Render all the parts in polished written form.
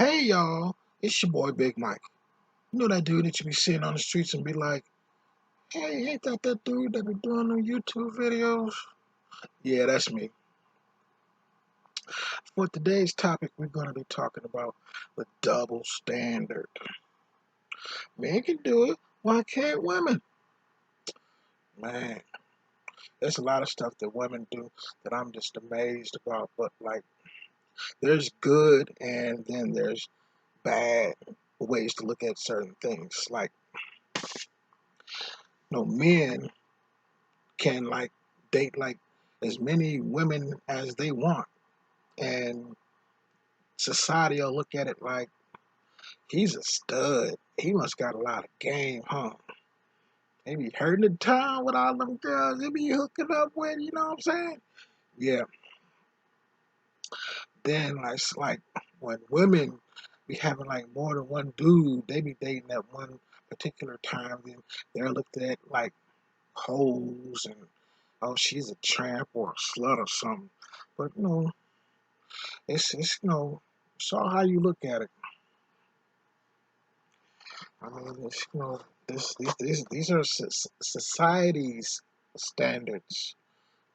Hey y'all, it's your boy Big Mike. You know that dude that you be seeing on the streets and be like, hey, ain't that dude that be doing them YouTube videos? Yeah, that's me. For today's topic, we're going to be talking about the double standard. Men can do it, why can't women? Man, there's a lot of stuff that women do that I'm just amazed about, but like, there's good and then there's bad ways to look at certain things. Like, men can like date like as many women as they want, and society will look at it like he's a stud. He must got a lot of game, huh? They be hurting the town with all them girls they be hooking up with. You know what I'm saying? Yeah. Then like when women be having like more than one dude, they be dating at one particular time. Then they're looked at like hoes and oh she's a tramp or a slut or something. But it's all how you look at it. I mean, these are society's standards.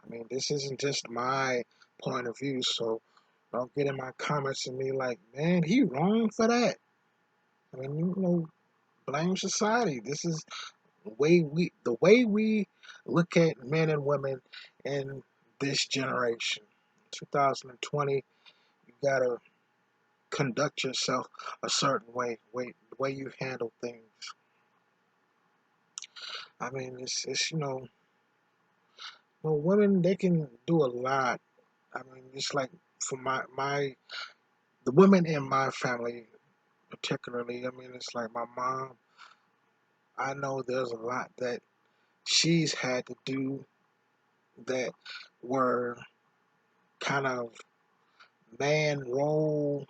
I mean, this isn't just my point of view. So don't get in my comments and be like, man, he wrong for that. I mean, blame society. This is the way we look at men and women in this generation. 2020, you gotta conduct yourself a certain the way you handle things. I mean, women they can do a lot. I mean, it's like for the women in my family particularly. I mean, it's like my mom. I know there's a lot that she's had to do that were kind of man role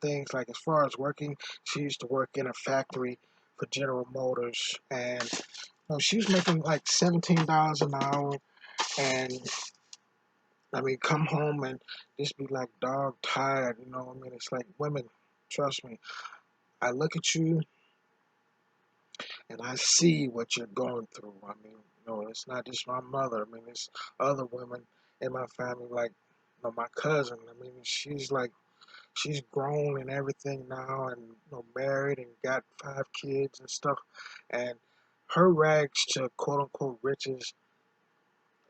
things. Like as far as working, she used to work in a factory for General Motors, and she was making like $17 an hour, and I mean, come home and just be like dog tired. I mean, it's like women. Trust me, I look at you and I see what you're going through. I mean, it's not just my mother. I mean, it's other women in my family, like my cousin. I mean, she's grown and everything now, and married and got 5 kids and stuff, and her rags to quote unquote riches.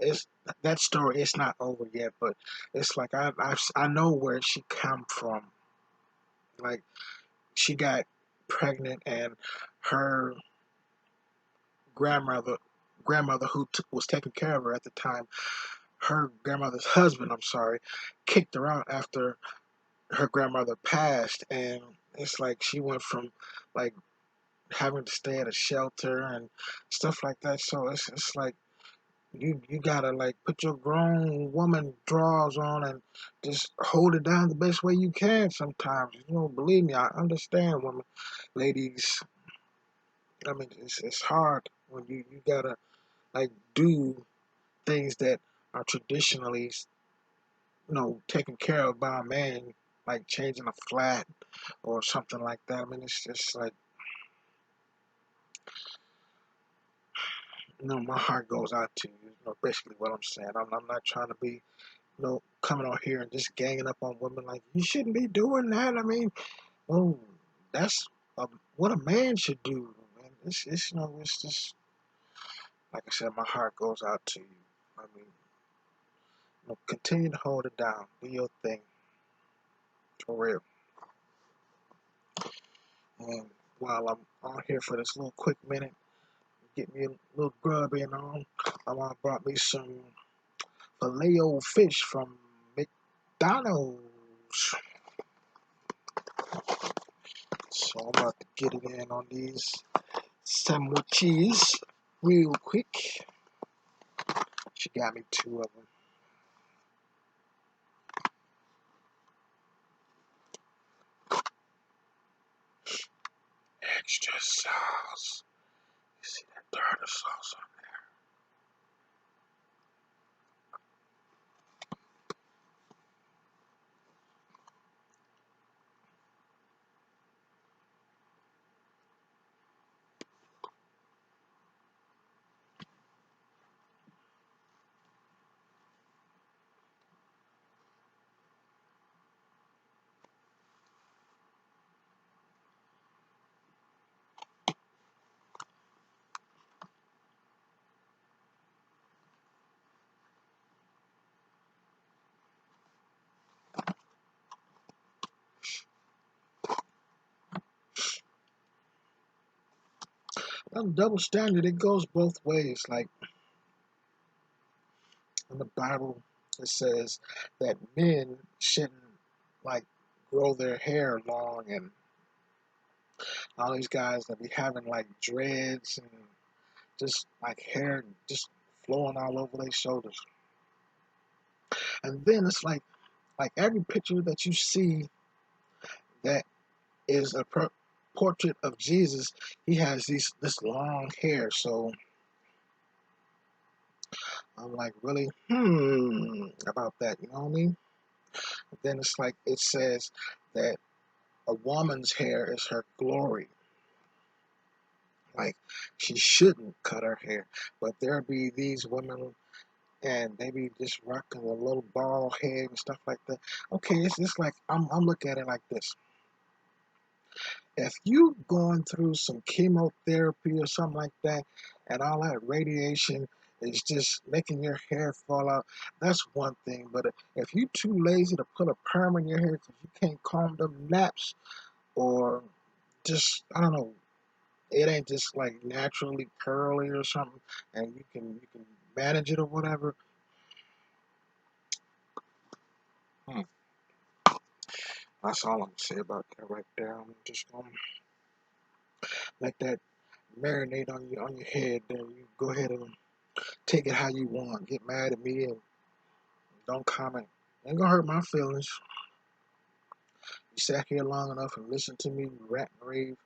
It's that story. It's not over yet, but it's like I know where she come from. Like she got pregnant, and her grandmother grandmother who was taking care of her at the time, her grandmother's husband, I'm sorry, kicked her out after her grandmother passed, and it's like she went from like having to stay at a shelter and stuff like that. So it's like you gotta like put your grown woman drawers on and just hold it down the best way you can sometimes. Believe me, I understand women, ladies. I mean, it's hard when you gotta like do things that are traditionally, taken care of by a man, like changing a flat or something like that. I mean, it's just like, my heart goes out to you. Basically what I'm saying. I'm not trying to be, coming on here and just ganging up on women like you shouldn't be doing that. I mean, well, that's what a man should do. Man. It's just like I said. My heart goes out to you. I mean, continue to hold it down. Do your thing for real. And while I'm on here for this little quick minute, get me a little grub in on. I brought me some Filet-O-Fish from McDonald's. So I'm about to get it in on these sandwiches real quick. She got me 2 of them. Extra sauce. You see that tartar sauce on double standard. It goes both ways. Like in the Bible, it says that men shouldn't like grow their hair long, and all these guys that be having like dreads and just like hair just flowing all over their shoulders. And then it's like every picture that you see that is a portrait of Jesus, he has this long hair. So I'm like, really, about that. You know what I mean? Then it's like it says that a woman's hair is her glory. Like she shouldn't cut her hair, but there be these women and they be just rocking a little bald head and stuff like that. Okay, it's just like I'm looking at it like this. If you going through some chemotherapy or something like that, and all that radiation is just making your hair fall out, that's one thing. But if you too lazy to put a perm in your hair because you can't comb them naps, or just I don't know, it ain't just like naturally curly or something, and you can manage it or whatever. Hmm, that's all I'm gonna say about that right there. I'm just gonna let that marinate on your head. Then you go ahead and take it how you want. Get mad at me and don't comment. Ain't gonna hurt my feelings. You sat here long enough and listened to me rant and rave.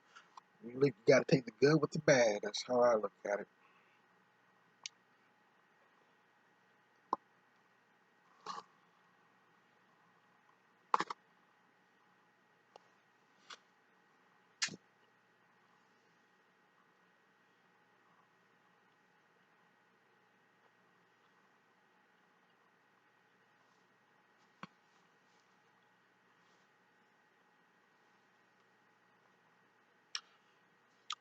You gotta take the good with the bad. That's how I look at it.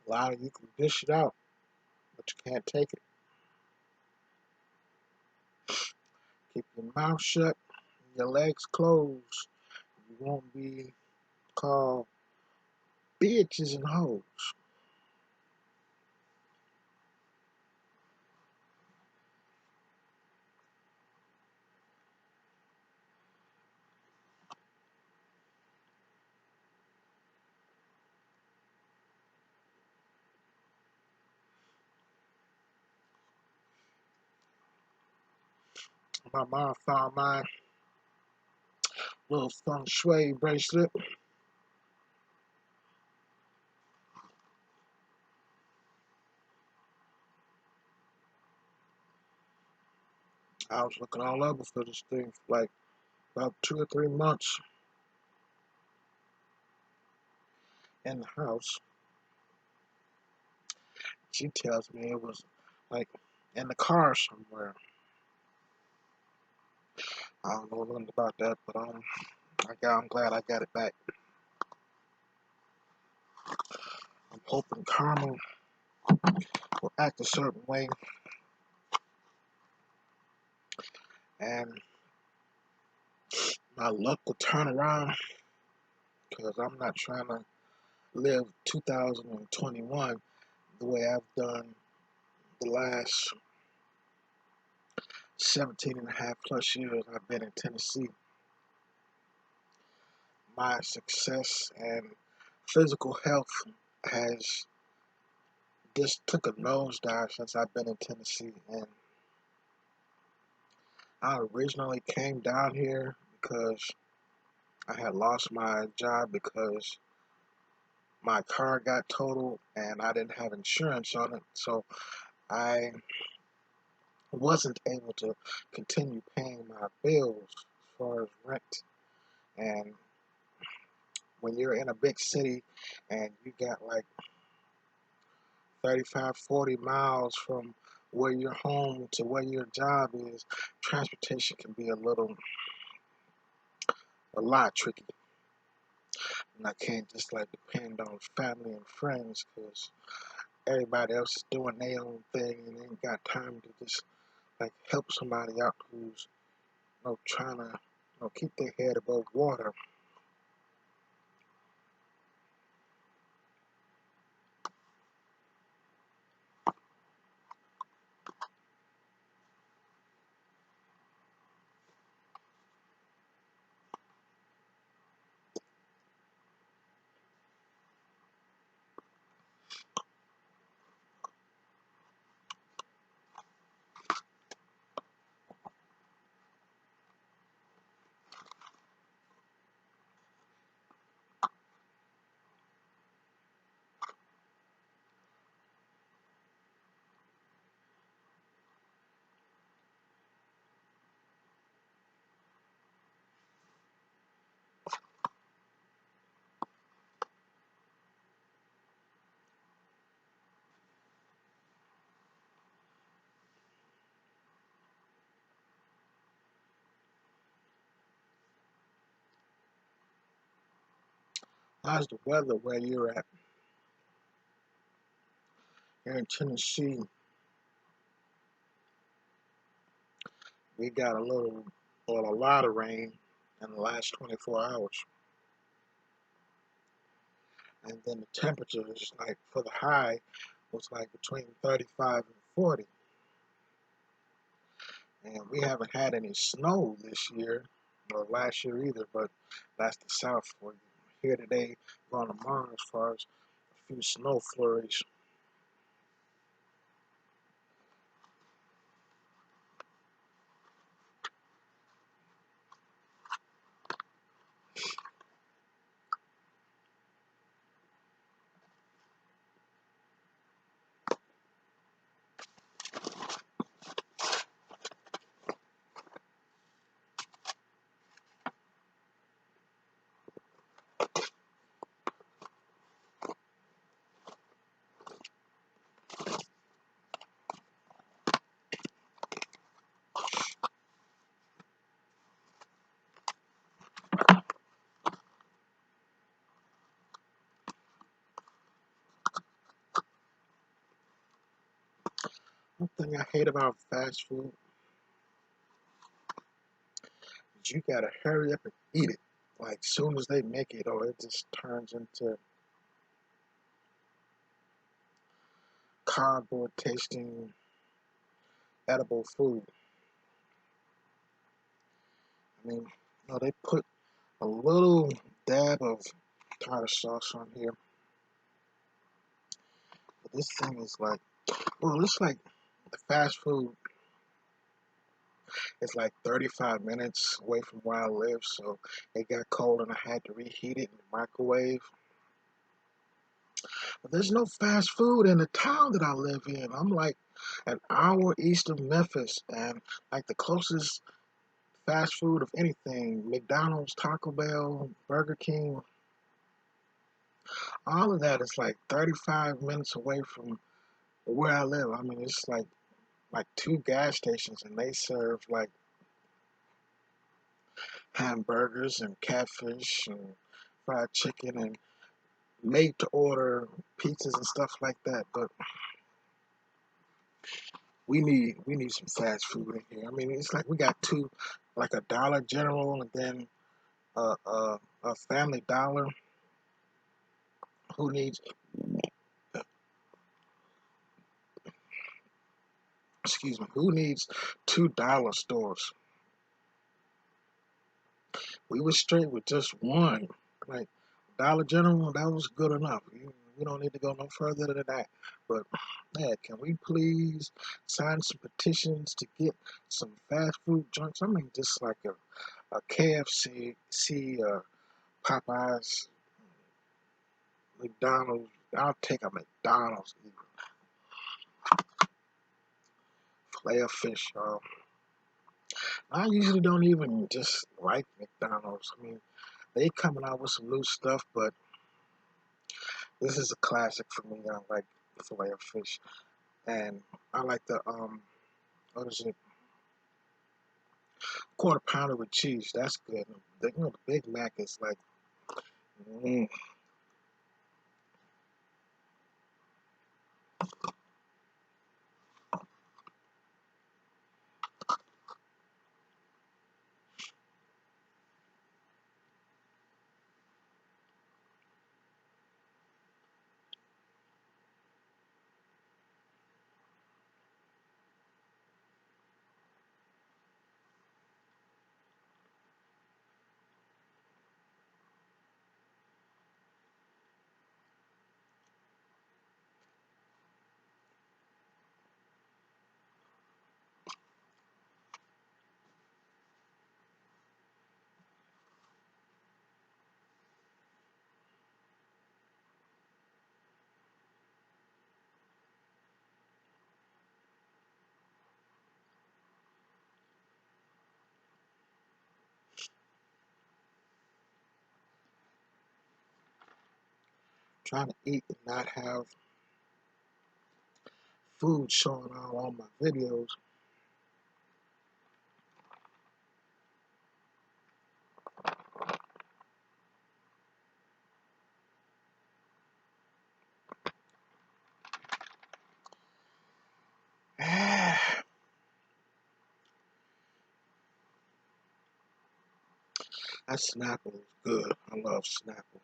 A lot of you can dish it out, but you can't take it. Keep your mouth shut and your legs closed. You won't be called bitches and hoes. My mom found my little feng shui bracelet. I was looking all over for this thing for like about 2 or 3 months in the house. She tells me it was like in the car somewhere. I don't know nothing about that, but I'm glad I got it back. I'm hoping karma will act a certain way, and my luck will turn around, because I'm not trying to live 2021 the way I've done the last 17 and a half plus years I've been in Tennessee. My success and physical health has just took a nosedive since I've been in Tennessee. And I originally came down here because I had lost my job because my car got totaled and I didn't have insurance on it. So I wasn't able to continue paying my bills as far as rent. And when you're in a big city and you got like 35, 40 miles from where your home to where your job is, transportation can be a lot tricky. And I can't just like depend on family and friends because everybody else is doing their own thing and ain't got time to just like help somebody out who's trying to keep their head above water. How's the weather where you're at? Here in Tennessee, we got a lot of rain in the last 24 hours. And then the temperature is like, for the high, was like between 35 and 40. And we haven't had any snow this year, or last year either, but that's the South for you. Here today, going tomorrow as far as a few snow flurries. One thing I hate about fast food is you gotta hurry up and eat it. Like soon as they make it, or it just turns into cardboard tasting edible food. I mean, they put a little dab of tartar sauce on here, but this thing is like, well, it's like the fast food is like 35 minutes away from where I live, so it got cold and I had to reheat it in the microwave. But there's no fast food in the town that I live in. I'm like an hour east of Memphis, and like the closest fast food of anything, McDonald's, Taco Bell, Burger King, all of that is like 35 minutes away from where I live. I mean, it's like two gas stations, and they serve like hamburgers and catfish and fried chicken and made to order pizzas and stuff like that. But we need some fast food in here. I mean, it's like we got two, like a Dollar General and then a Family Dollar. Who needs, excuse me, who needs $2 stores? We were straight with just one. Like Dollar General, that was good enough. We don't need to go no further than that. But yeah, can we please sign some petitions to get some fast food joints? I mean, just like a KFC, Popeyes, McDonald's. I'll take a McDonald's even. Filet of fish. I usually don't even just like McDonald's. I mean, they coming out with some new stuff, but this is a classic for me. I like filet of fish, and I like the what is it? Quarter pounder with cheese. That's good. The Big Mac is like, mm, trying to eat and not have food showing all on my videos. That Snapple is good. I love Snapple.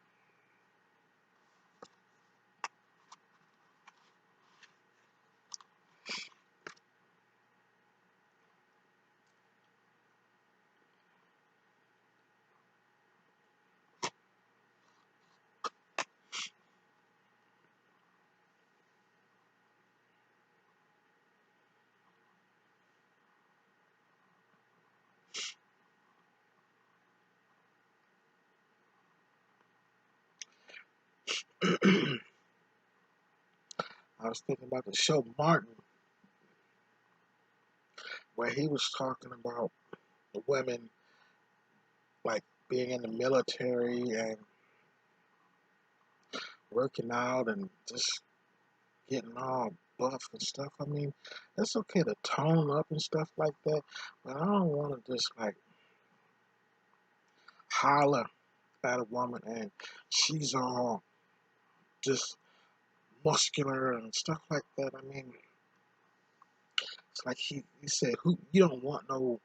I was thinking about the show Martin, where he was talking about the women like being in the military and working out and just getting all buff and stuff. I mean, it's okay to tone up and stuff like that, but I don't want to just like holler at a woman and she's all just muscular and stuff like that. I mean, it's like he said, who you don't want no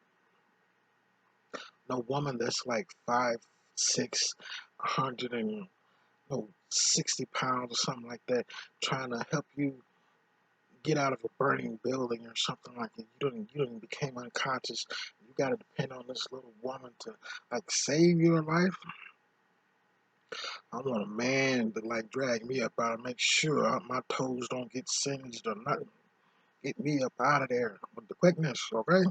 woman that's like 5'6", 60 pounds or something like that, trying to help you get out of a burning building or something like that. You don't became unconscious. You got to depend on this little woman to like save your life. I want a man to like drag me up out and make sure my toes don't get singed or nothing. Get me up out of there with the quickness, okay?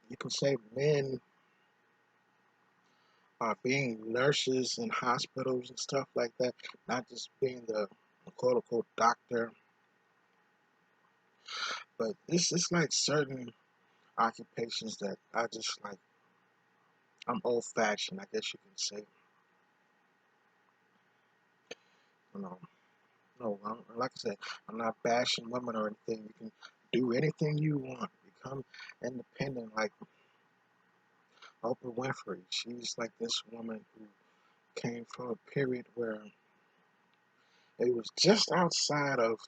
You can say men are being nurses in hospitals and stuff like that, not just being the quote unquote doctor, but it's like certain occupations that I just like. I'm old fashioned, I guess you can say. You know, no, like I said, I'm not bashing women or anything. You can do anything you want. Become independent, like Oprah Winfrey. She's like this woman who came from a period where it was just outside of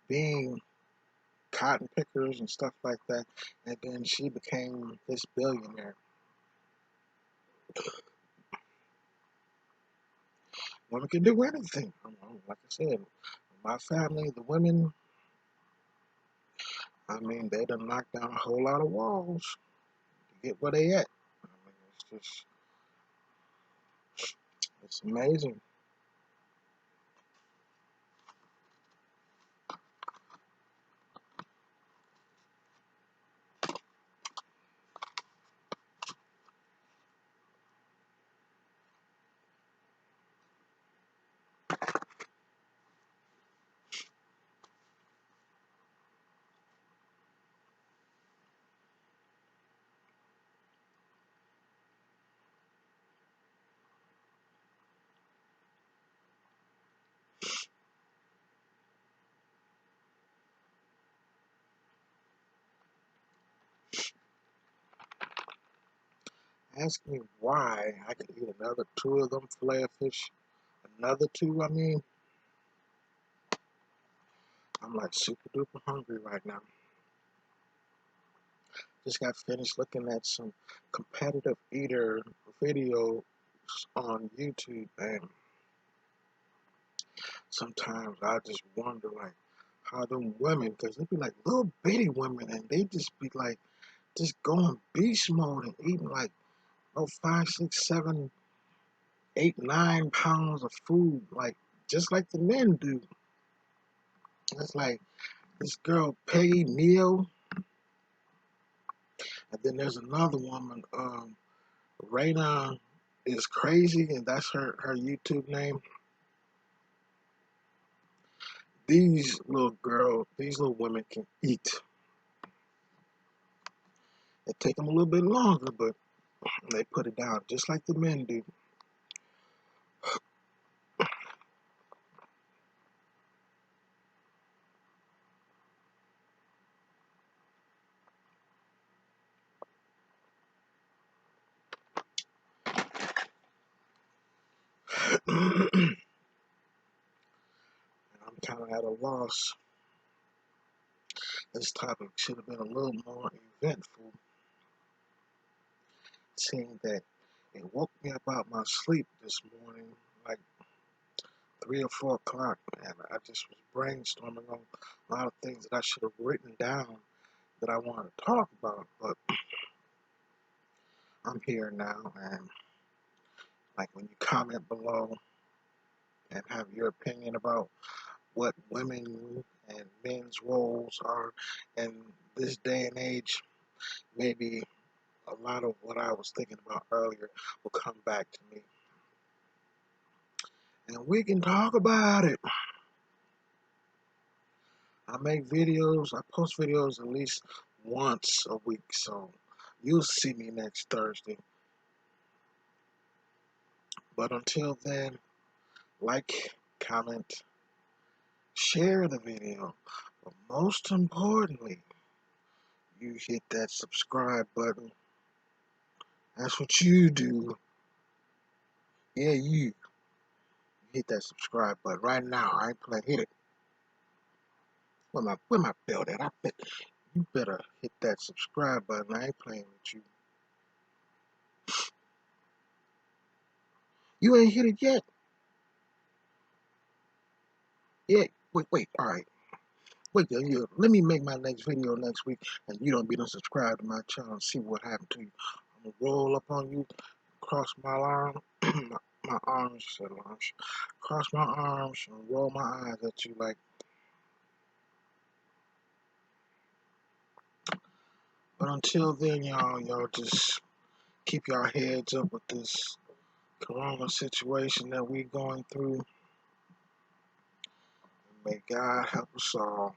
being cotton pickers and stuff like that, and then she became this billionaire. Women can do anything. Like I said, my family, the women, I mean, they done knocked down a whole lot of walls to get where they at. I mean, it's amazing. Ask me why I could eat another two of them filet of fish. Another two, I mean, I'm like super duper hungry right now. Just got finished looking at some competitive eater videos on YouTube, and sometimes I just wonder like how them women, because they be like little bitty women, and they just be like just going beast mode and eating like oh 5, 6, 7, 8, 9 pounds of food, like just like the men do. It's like this girl Peggy Neal. And then there's another woman, Raina is crazy, and that's her YouTube name. These little women can eat. It take them a little bit longer, but they put it down just like the men do. I'm kind of at a loss. This topic should have been a little more eventful, seeing that it woke me up out my sleep this morning, like 3 or 4 o'clock, and I just was brainstorming on a lot of things that I should have written down that I wanted to talk about. But I'm here now, and like when you comment below and have your opinion about what women and men's roles are in this day and age, maybe a lot of what I was thinking about earlier will come back to me. And we can talk about it. I post videos at least once a week, so you'll see me next Thursday. But until then, like, comment, share the video. But most importantly, you hit that subscribe button. That's what you do. Yeah, you hit that subscribe button right now. I ain't playing. Hit it. Where my belt at? I bet you better hit that subscribe button. I ain't playing with you. You ain't hit it yet. Yeah. Wait. All right. Wait, let me make my next video next week, and you don't be unsubscribed to my channel and see what happened to you. I'm gonna roll up on you, cross my arm, my arms, cross my arms, and roll my eyes at you like. But until then, y'all just keep your heads up with this corona situation that we're going through. May God help us all.